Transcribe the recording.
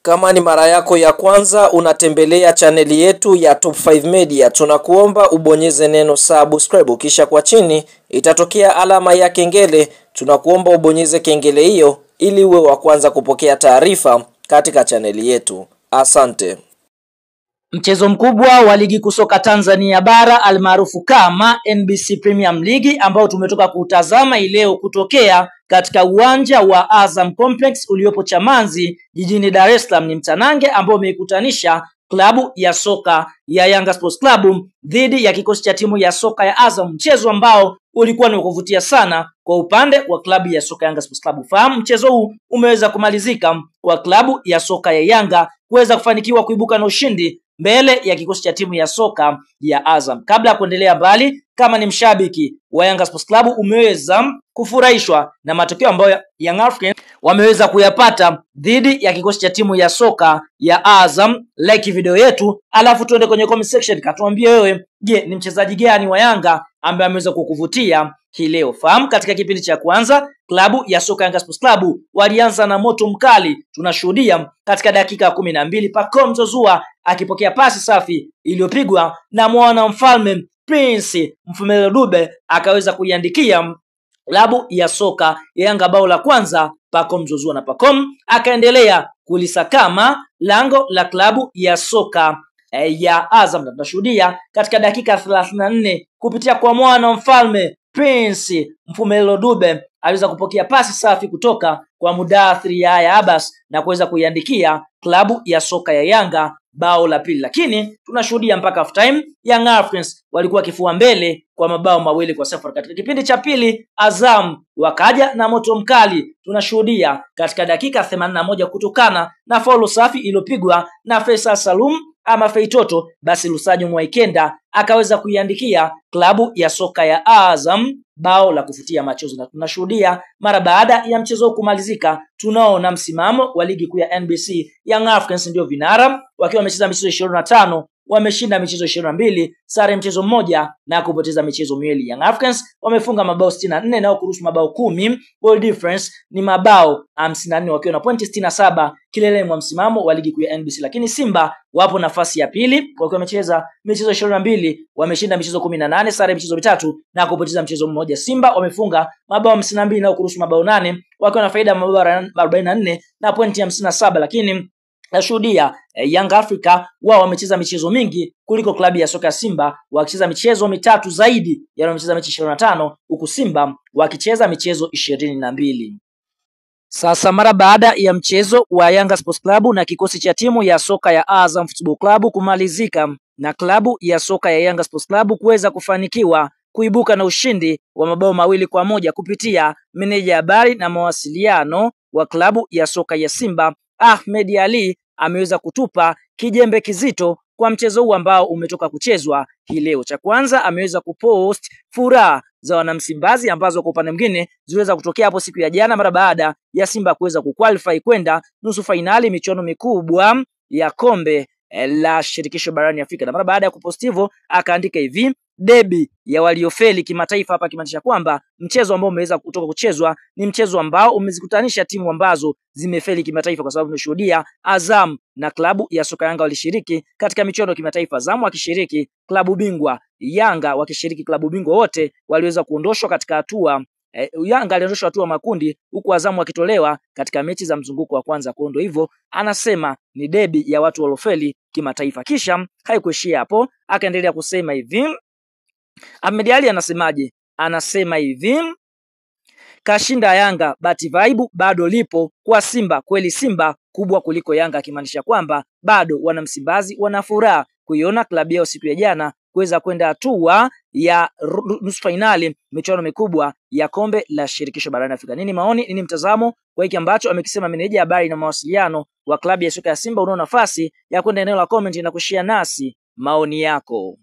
Kama ni mara yako ya kwanza unatembelea chaneli yetu ya Top 5 Media, tunakuomba ubonyeze neno subscribe, kisha kwa chini itatokea alama ya kengele. Tunakuomba ubonyeze kengele hiyo ili uwe wa kwanza kupokea taarifa katika chaneli yetu. Asante. Mchezo mkubwa wa ligi kusoka Tanzania bara almaarufu kama NBC Premium League ambao tumetoka kutazama leo kutokea katika uwanja wa Azam Complex uliopo Chamazi jijini Dar es Salaam ni mtanange ambao umeikutanisha klabu ya soka ya Yanga Sports Club dhidi ya kikosi cha timu ya soka ya Azam, mchezo ambao ulikuwa ni kuvutia sana kwa upande wa klabu ya soka Yanga Sports Club. Fahamu mchezo huu umeweza kumalizika kwa klabu ya soka ya Yanga kuweza kufanikiwa kuibuka na ushindi mbele ya kikosi cha timu ya soka ya Azam. Kabla ya kuendelea mbali, kama ni mshabiki wa Yanga Sports Club umeweza kufurahishwa na matokeo ambayo Young Africans wameweza kuyapata dhidi ya kikosi cha timu ya soka ya Azam, like video yetu, alafu tuende kwenye comment section katuambie wewe, je, ni mchezaji gani wa Yanga ambaye ameweza kukuvutia hii leo? Fahamu katika kipindi cha kwanza klabu ya soka Yanga Sports Club walianza na moto mkali. Tunashuhudia katika dakika 12 Pacome Zouzoua akipokea pasi safi iliyopigwa na mwana mfalme Prince Mfumelo Dube akaweza kuiandikia klabu ya soka ya Yanga bao la kwanza Pacome Zouzoua, na Pacome akaendelea kulisakama lango la klabu ya soka ya Azam. Tunashuhudia katika dakika 34 kupitia kwa mwana mfalme Prince Mfumelo Dube aliweza kupokea pasi safi kutoka kwa Mudathir Yahya Abbas na kuweza kuiandikia klabu ya soka ya Yanga bao la pili. Lakini tunashuhudia mpaka half time Young Africans walikuwa kifua mbele kwa mabao mawili kwa sifuri. Katika kipindi cha pili Azam wakaja na moto mkali. Tunashuhudia katika dakika 81 kutokana na faulo safi iliyopigwa na Faisal Salum ama Feitoto, basi Lusajo Mwaikenda akaweza kuiandikia klabu ya soka ya Azam bao la kufutia machozi. Na tunashuhudia mara baada ya mchezo kumalizika, tunaona msimamo wa ligi kuu ya NBC. Young Africans ndio vinara wakiwa wamecheza michezo 25, wameshinda michezo 22, sare mchezo mmoja na kupoteza michezo miwili. Young Africans wamefunga mabao 64 na kuruhusu mabao 10. Goal difference ni mabao 54 wakiwa na pointi 67 kileleni mwa msimamo wa ligi kuu ya NBC. Lakini Simba wapo nafasi ya pili wakiwa wamecheza michezo 22, wameshinda michezo 18, sare michezo 3 na kupoteza mchezo mmoja. Simba wamefunga mabao 52 na kuruhusu mabao 8 wakiwa na faida mabao 44 na pointi 57. Lakini nashuhudia Young Africa wao wamecheza michezo mingi kuliko klabu ya soka ya Simba, wakicheza michezo mitatu zaidi ya wamecheza mechi 25, huku Simba wakicheza michezo 22. Sasa mara baada ya mchezo wa Yanga Sports Club na kikosi cha timu ya soka ya Azam Football Club kumalizika na klabu ya soka ya Yanga Sports Club kuweza kufanikiwa kuibuka na ushindi wa mabao mawili kwa moja kupitia meneja habari na mawasiliano wa klabu ya soka ya Simba Ahmed Ali ameweza kutupa kijembe kizito kwa mchezo huu ambao umetoka kuchezwa hii leo. Cha kwanza ameweza kupost furaha za wanamsimbazi ambazo kwa upande mwingine ziliweza kutokea hapo siku ya jana mara baada ya Simba kuweza kuqualify kwenda nusu fainali michuano mikubwa ya kombe la shirikisho barani Afrika. Na mara baada ya kupost hivyo akaandika hivi: debi ya waliofeli kimataifa, hapa kimaanisha kwamba mchezo ambao umeweza kutoka kuchezwa ni mchezo ambao umezikutanisha timu ambazo zimefeli kimataifa, kwa sababu tumeshuhudia Azam na klabu ya soka Yanga walishiriki katika michuano kimataifa. Azam wakishiriki klabu bingwa, Yanga wakishiriki klabu bingwa, wote waliweza kuondoshwa katika hatua Yanga aliondoshwa hatua makundi, huku Azam wakitolewa katika mechi za mzunguko wa kwanza. Kwa ndio hivyo anasema ni debi ya watu waliofeli kimataifa. Kisha haikuishia hapo, akaendelea kusema hivi. Ahmed Ali anasemaje? Anasema hivi: kashinda Yanga but vibe bado lipo kwa Simba, kweli Simba kubwa kuliko Yanga, akimaanisha kwamba bado wanamsimbazi wana furaha kuiona klabu yao siku ya jana kuweza kwenda hatua ya nusu finali michuano mikubwa ya kombe la shirikisho barani Afrika. Nini maoni, nini mtazamo kwa hiki ambacho amekisema meneja habari na mawasiliano wa klabu ya soka ya Simba? Unao nafasi ya kwenda eneo la comment na kushare nasi maoni yako.